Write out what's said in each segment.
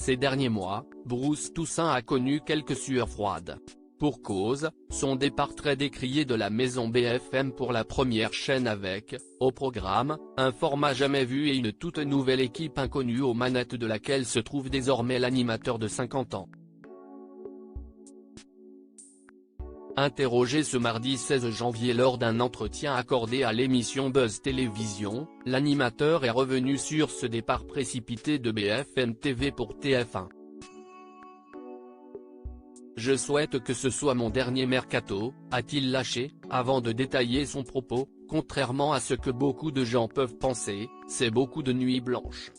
Ces derniers mois, Bruce Toussaint a connu quelques sueurs froides. Pour cause, son départ très décrié de la maison BFM pour la première chaîne avec, au programme, un format jamais vu et une toute nouvelle équipe inconnue aux manettes de laquelle se trouve désormais l'animateur de 50 ans. Interrogé ce mardi 16 janvier lors d'un entretien accordé à l'émission Buzz Télévision, l'animateur est revenu sur ce départ précipité de BFM TV pour TF1. Je souhaite que ce soit mon dernier mercato, a-t-il lâché, avant de détailler son propos. Contrairement à ce que beaucoup de gens peuvent penser, c'est beaucoup de nuits blanches.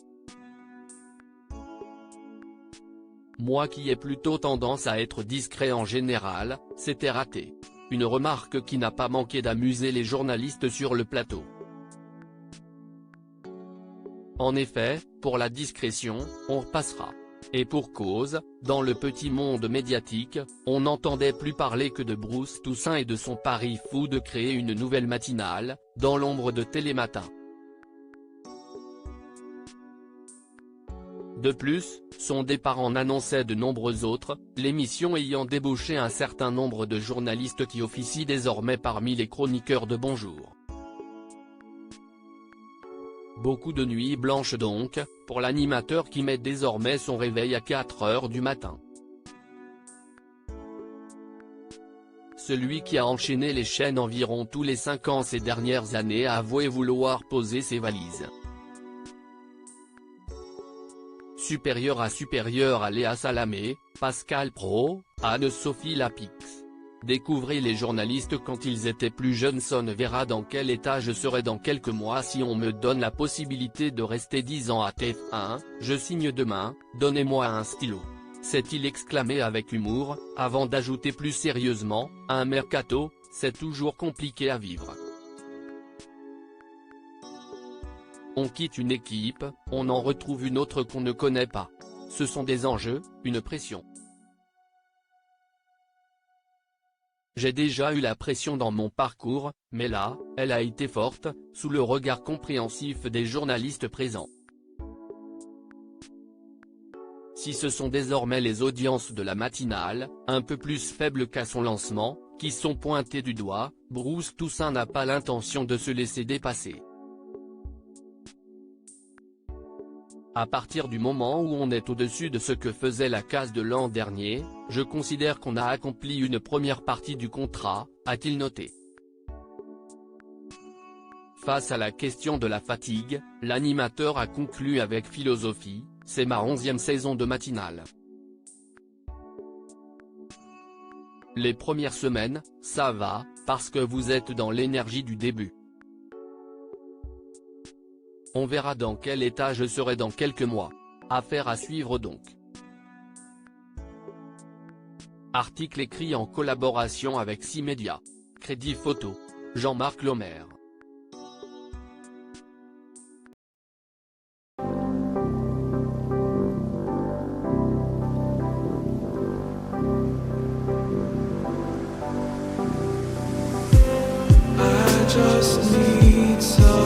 Moi qui ai plutôt tendance à être discret en général, c'était raté. Une remarque qui n'a pas manqué d'amuser les journalistes sur le plateau. En effet, pour la discrétion, on repassera. Et pour cause, dans le petit monde médiatique, on n'entendait plus parler que de Bruce Toussaint et de son pari fou de créer une nouvelle matinale, dans l'ombre de Télématin. De plus, son départ en annonçait de nombreux autres, l'émission ayant débauché un certain nombre de journalistes qui officient désormais parmi les chroniqueurs de Bonjour. Beaucoup de nuits blanches donc, pour l'animateur qui met désormais son réveil à 4 heures du matin. Celui qui a enchaîné les chaînes environ tous les 5 ans ces dernières années a avoué vouloir poser ses valises. Supérieur à Léa Salamé, Pascal Praud, Anne-Sophie Lapix. Découvrez les journalistes quand ils étaient plus jeunes. On verra dans quel état je serai dans quelques mois si on me donne la possibilité de rester 10 ans à TF1, je signe demain, donnez-moi un stylo. S'est-il exclamé avec humour, avant d'ajouter plus sérieusement, un mercato, c'est toujours compliqué à vivre. On quitte une équipe, on en retrouve une autre qu'on ne connaît pas. Ce sont des enjeux, une pression. J'ai déjà eu la pression dans mon parcours, mais là, elle a été forte, sous le regard compréhensif des journalistes présents. Si ce sont désormais les audiences de la matinale, un peu plus faibles qu'à son lancement, qui sont pointées du doigt, Bruce Toussaint n'a pas l'intention de se laisser dépasser. À partir du moment où on est au-dessus de ce que faisait la case de l'an dernier, je considère qu'on a accompli une première partie du contrat, a-t-il noté. Face à la question de la fatigue, l'animateur a conclu avec philosophie, c'est ma 11e saison de matinale. Les premières semaines, ça va, parce que vous êtes dans l'énergie du début. On verra dans quel état je serai dans quelques mois. Affaire à suivre donc. Article écrit en collaboration avec 6 médias. Crédit photo. Jean-Marc Lemaire. I just need some